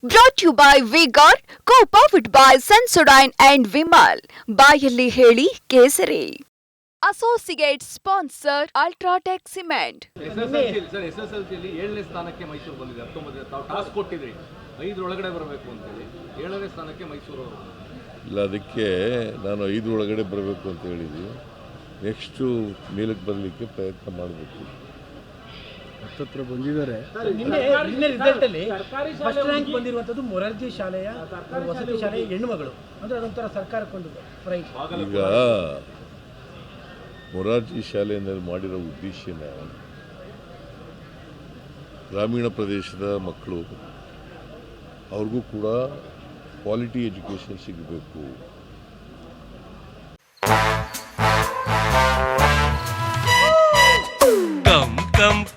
Brought to you by V-Guard, co-powered by Sensodyne and Vimal. ಬಾಯಲ್ಲಿ ಹೇಳಿ ಕೇಸರಿ. Associate sponsor UltraTech cement. ಎಸ್ಎಸ್ಎಲ್ಸಿಯಲ್ಲಿ 7ನೇ ಸ್ಥಾನಕ್ಕೆ ಮೈಸೂರು ಬಂದಿದೆ. 19 ತಾವು ಟಾಸ್ಕ್ ಕೊಟ್ಟಿದ್ರಿ 5 ಒಳಗಡೆ ಬರಬೇಕು ಅಂತೇಳಿ. 7ನೇ ಸ್ಥಾನಕ್ಕೆ ಮೈಸೂರು ಇಲ್ಲ, ಅದಕ್ಕೆ ನಾನು 5 ಒಳಗಡೆ ಬರಬೇಕು ಅಂತ ಹೇಳಿದ್ವಿ. ನೆಕ್ಸ್ಟು ಮೇಲಕ್ಕೆ ಬರಲಿಕ್ಕೆ ಪ್ರಯತ್ನ ಮಾಡಬೇಕು. ಹತ್ತತ್ರ ಬಂದಿದ್ದಾರೆ. ನಿನ್ನೆ ರಿಸಲ್ಟ್ ಅಲ್ಲಿ ಫಸ್ಟ್ ರ್ಯಾಂಕ್ ಬಂದಿರುವಂತದ್ದು ಮೊರಾರ್ಜಿ ಶಾಲೆಯ ವಸತಿ ಶಾಲೆಯ ಹೆಣ್ಣುಮಗಳು, ಅಂದ್ರೆ ಅದೊಂಥರ ಸರ್ಕಾರಕ್ಕೊಂದು ಪ್ರೈಸ್. ಈಗ ಮೊರಾರ್ಜಿ ಶಾಲೆಯಲ್ಲಿ ಮಾಡಿರೋ ಉದ್ದೇಶನ ಗ್ರಾಮೀಣ ಪ್ರದೇಶದ ಮಕ್ಕಳು ಅವ್ರಿಗೂ ಕೂಡ ಕ್ವಾಲಿಟಿ ಎಜುಕೇಷನ್ ಸಿಗಬೇಕು.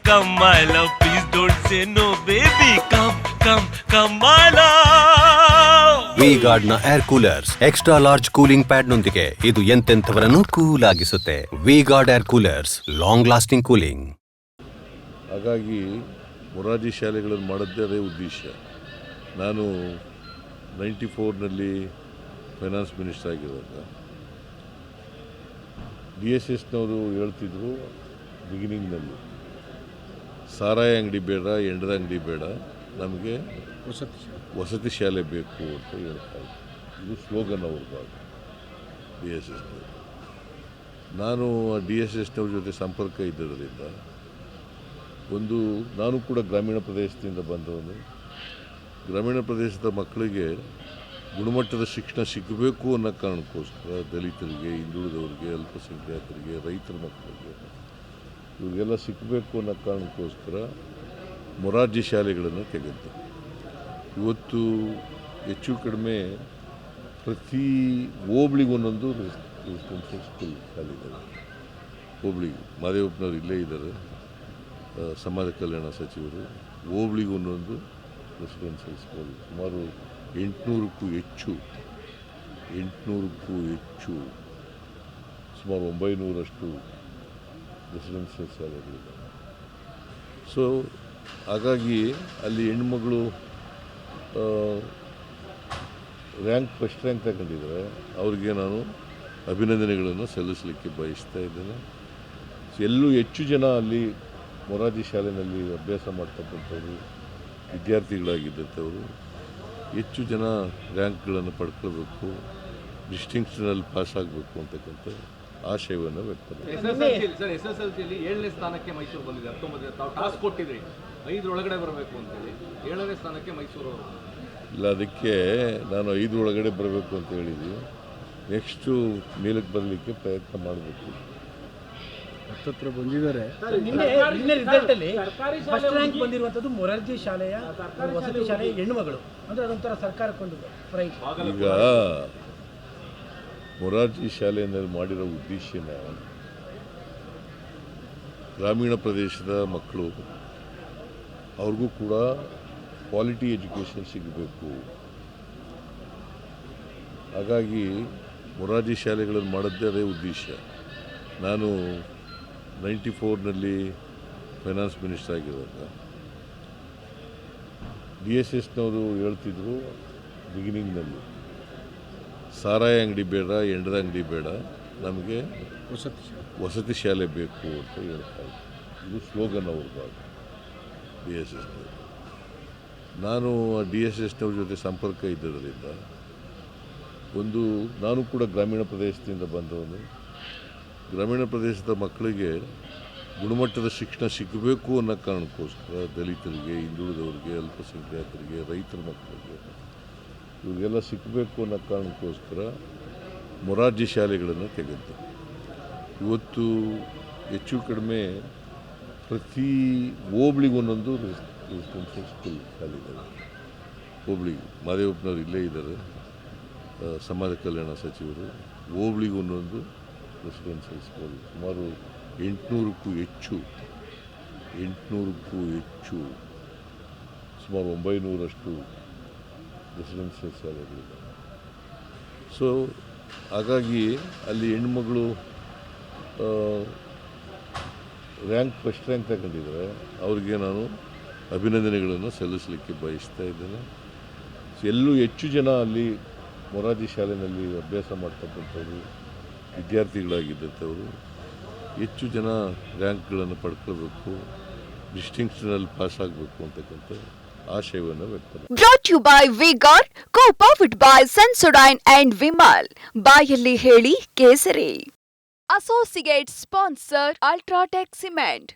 Come, my love, please don't say no, baby. Come, my love. V-Guard ನ air coolers extra large cooling pad ನೊಂದಿಗೆ ಇದು ಎಂತೆಂಥವರನ್ನು ಕೂಲ್ ಆಗಿಸುತ್ತೆ. V-Guard air coolers, long lasting cooling. ಹಾಗಾಗಿ ಮೊರಾರ್ಜಿ ಶಾಲೆಗಳನ್ನು ಮಾಡೋದೇ ಅದೇ ಉದ್ದೇಶ. ನಾನು 94ನಲ್ಲಿ ಫೈನಾನ್ಸ್ ಮಿನಿಸ್ಟರ್ ಆಗಿರುವಾಗ DSSನವರು ಹೇಳ್ತಿದ್ರು ಬಿಗಿನಿಂಗ್ನಲ್ಲಿ, ಸಾರಾಯಿ ಅಂಗಡಿ ಬೇಡ, ಎಂಡದ ಅಂಗಡಿ ಬೇಡ, ನಮಗೆ ವಸತಿ ಶಾಲೆ ಬೇಕು ಅಂತ ಹೇಳ್ತಾರೆ. ಇದು ಸ್ಲೋಗನ್ ಅವ್ರದ್ದು DSSನವರು. ನಾನು DSSನವ್ರ ಜೊತೆ ಸಂಪರ್ಕ ಇದ್ದದರಿಂದ ನಾನು ಕೂಡ ಗ್ರಾಮೀಣ ಪ್ರದೇಶದಿಂದ ಬಂದವನು. ಗ್ರಾಮೀಣ ಪ್ರದೇಶದ ಮಕ್ಕಳಿಗೆ ಗುಣಮಟ್ಟದ ಶಿಕ್ಷಣ ಸಿಗಬೇಕು ಅನ್ನೋ ಕಾರಣಕ್ಕೋಸ್ಕರ ದಲಿತರಿಗೆ, ಹಿಂದುಳಿದವರಿಗೆ, ಅಲ್ಪಸಂಖ್ಯಾತರಿಗೆ, ರೈತರ ಮಕ್ಕಳಿಗೆ ಇವ್ರಿಗೆಲ್ಲ ಸಿಕ್ಕಬೇಕು ಅನ್ನೋ ಕಾರಣಕ್ಕೋಸ್ಕರ ಮೊರಾರ್ಜಿ ಶಾಲೆಗಳನ್ನು ತೆಗೆದು ಇವತ್ತು ಹೆಚ್ಚು ಕಡಿಮೆ ಪ್ರತಿ ಹೋಬ್ಳಿಗೆ ಒಂದೊಂದು ರೆಸಿಡೆನ್ಷಿಯಲ್ ಸ್ಕೂಲ್ ಶಾಲೆಗಳು. ಹೋಬ್ಳಿಗೆ ಮಾದೇವಪ್ಪನವ್ರು ಇಲ್ಲೇ ಇದ್ದಾರೆ, ಸಮಾಜ ಕಲ್ಯಾಣ ಸಚಿವರು. ಹೋಬ್ಳಿಗೆ ಒಂದೊಂದು ರೆಸಿಡೆನ್ಷಿಯಲ್ ಸ್ಕೂಲ್, ಸುಮಾರು 800ಕ್ಕೂ ಹೆಚ್ಚು, ಸುಮಾರು 900ರಷ್ಟು ರೆಸಿಡೆನ್ಷಿಯಲ್ ಶಾಲೆಗಳಿದೆ. ಸೊ ಹಾಗಾಗಿ ಅಲ್ಲಿ ಹೆಣ್ಮಗಳು ಫಸ್ಟ್ ರ್ಯಾಂಕ್ ತಗೊಂಡಿದ್ದಾರೆ. ಅವ್ರಿಗೆ ನಾನು ಅಭಿನಂದನೆಗಳನ್ನು ಸಲ್ಲಿಸಲಿಕ್ಕೆ ಬಯಸ್ತಾ ಇದ್ದೇನೆ. ಎಲ್ಲೂ ಹೆಚ್ಚು ಜನ ಅಲ್ಲಿ ಮೊರಾರ್ಜಿ ಶಾಲೆಯಲ್ಲಿ ಅಭ್ಯಾಸ ಮಾಡ್ತಕ್ಕಂಥವ್ರು ವಿದ್ಯಾರ್ಥಿಗಳಾಗಿದ್ದಂಥವರು ಹೆಚ್ಚು ಜನ ರ್ಯಾಂಕ್ಗಳನ್ನು ಪಡ್ಕೊಳ್ಬೇಕು, ಡಿಸ್ಟಿಂಕ್ಷನಲ್ಲಿ ಪಾಸ್ ಆಗಬೇಕು ಅಂತಕ್ಕಂಥ ಆಶಯವನ್ನು ವ್ಯಕ್ತಪಡಿಸಿದೆ. ಎಸ್ಎಸ್ಎಲ್ಸಿಯಲ್ಲಿ 7ನೇ ಸ್ಥಾನಕ್ಕೆ ಮೈಸೂರು ಬಂದಿದೆ. 19 ತಾವು ಟಾಸ್ಕ್ ಕೊಟ್ಟಿದ್ರಿ 5 ಒಳಗಡೆ ಬರಬೇಕು ಅಂತೇಳಿ. 7ನೇ ಸ್ಥಾನಕ್ಕೆ ಮೈಸೂರು ಇಲ್ಲ, ಅದಕ್ಕೆ ನಾನು 5 ಒಳಗಡೆ ಬರಬೇಕು ಅಂತ ಹೇಳಿದ್ವಿ. ನೆಕ್ಸ್ಟು ಮೇಲಕ್ಕೆ ಬರಲಿಕ್ಕೆ ಪ್ರಯತ್ನ ಮಾಡಬೇಕು. ಹತ್ತತ್ರ ಬಂದಿದ್ದಾರೆ. ನಿನ್ನೆ ರಿಸಲ್ಟ್ ಅಲ್ಲಿ ಫಸ್ಟ್ ರ್ಯಾಂಕ್ ಬಂದಿರುವಂತದ್ದು ಮೊರಾರ್ಜಿ ಶಾಲೆಯ ವಸತಿ ಶಾಲೆಯ ಹೆಣ್ಣುಮಗಳು, ಅಂದ್ರೆ ಅದೊಂಥರ ಸರ್ಕಾರಕ್ಕೊಂದು ಪ್ರೈಸ್. ಈಗ ಮೊರಾರ್ಜಿ ಶಾಲೆಯಲ್ಲಿ ಮಾಡಿರೋ ಉದ್ದೇಶನ ಗ್ರಾಮೀಣ ಪ್ರದೇಶದ ಮಕ್ಕಳು ಅವ್ರಿಗೂ ಕೂಡ ಕ್ವಾಲಿಟಿ ಎಜುಕೇಷನ್ ಸಿಗಬೇಕು. ಹಾಗಾಗಿ ಮೊರಾರ್ಜಿ ಶಾಲೆಗಳನ್ನು ಮಾಡೋದೇ ಅದೇ ಉದ್ದೇಶ. ನಾನು 94ನಲ್ಲಿ ಫೈನಾನ್ಸ್ ಮಿನಿಸ್ಟರ್ ಆಗಿರುವಾಗ DSSನವರು ಹೇಳ್ತಿದ್ರು ಬಿಗಿನಿಂಗ್ನಲ್ಲಿ, ಸಾರಾಯಿ ಅಂಗಡಿ ಬೇಡ, ಎಂಡದ ಅಂಗಡಿ ಬೇಡ, ನಮಗೆ ವಸತಿ ಶಾಲೆ ಬೇಕು ಅಂತ ಹೇಳ್ತಾರೆ. ಇದು ಸ್ಲೋಗನ್ ಅವ್ರದ್ದು DSSನವರು. ನಾನು DSSನವ್ರ ಜೊತೆ ಸಂಪರ್ಕ ಇದ್ದದರಿಂದ ನಾನು ಕೂಡ ಗ್ರಾಮೀಣ ಪ್ರದೇಶದಿಂದ ಬಂದವನು. ಗ್ರಾಮೀಣ ಪ್ರದೇಶದ ಮಕ್ಕಳಿಗೆ ಗುಣಮಟ್ಟದ ಶಿಕ್ಷಣ ಸಿಗಬೇಕು ಅನ್ನೋ ಕಾರಣಕ್ಕೋಸ್ಕರ ದಲಿತರಿಗೆ, ಹಿಂದುಳಿದವರಿಗೆ, ಅಲ್ಪಸಂಖ್ಯಾತರಿಗೆ, ರೈತರ ಮಕ್ಕಳಿಗೆ ಇವ್ರಿಗೆಲ್ಲ ಸಿಗಬೇಕು ಅನ್ನೋ ಕಾರಣಕ್ಕೋಸ್ಕರ ಮೊರಾರ್ಜಿ ಶಾಲೆಗಳನ್ನು ತೆಗೆದು ಇವತ್ತು ಹೆಚ್ಚು ಕಡಿಮೆ ಪ್ರತಿ ಹೋಬ್ಳಿಗೆ ಒಂದೊಂದು ರೆಸಿಡೆನ್ಷಿಯಲ್ ಸ್ಕೂಲ್ ಶಾಲೆಗಳು. ಹೋಬ್ಳಿಗೆ ಮಾದೇವಪ್ಪನವ್ರು ಇಲ್ಲೇ ಇದ್ದಾರೆ, ಸಮಾಜ ಕಲ್ಯಾಣ ಸಚಿವರು. ಹೋಬ್ಳಿಗೆ ಒಂದೊಂದು ರೆಸಿಡೆನ್ಷಿಯಲ್ ಸ್ಕೂಲ್, ಸುಮಾರು 800ಕ್ಕೂ ಹೆಚ್ಚು, ಸುಮಾರು 900ರಷ್ಟು ರೆಸಿಡೆನ್ಷಿಯಲ್ ಶಾಲೆಗಳಿದೆ. ಸೊ ಹಾಗಾಗಿ ಅಲ್ಲಿ ಹೆಣ್ಮಗಳು ಫಸ್ಟ್ ರ್ಯಾಂಕ್ ತಗೊಂಡಿದ್ದಾರೆ. ಅವರಿಗೆ ನಾನು ಅಭಿನಂದನೆಗಳನ್ನು ಸಲ್ಲಿಸಲಿಕ್ಕೆ ಬಯಸ್ತಾ ಇದ್ದೇನೆ. ಎಲ್ಲೂ ಹೆಚ್ಚು ಜನ ಅಲ್ಲಿ ಮೊರಾರ್ಜಿ ಶಾಲೆಯಲ್ಲಿ ಅಭ್ಯಾಸ ಮಾಡ್ತಕ್ಕಂಥವ್ರು ವಿದ್ಯಾರ್ಥಿಗಳಾಗಿದ್ದಂಥವರು ಹೆಚ್ಚು ಜನ ರ್ಯಾಂಕ್ಗಳನ್ನು ಪಡ್ಕೋಬೇಕು, ಡಿಸ್ಟಿಂಕ್ಷನಲ್ಲಿ ಪಾಸ್ ಆಗಬೇಕು ಅಂತಕ್ಕಂಥ ಆಶಯವನ್ನು ವ್ಯಕ್ತಪಡಿಸಿದ್ದಾರೆ. Brought to you by V-Guard, co-powered by Sensodyne and Vimal. ಬಾಯಲ್ಲಿ ಹೇಳಿ ಕೇಸರಿ. Associate sponsor Ultratech Cement.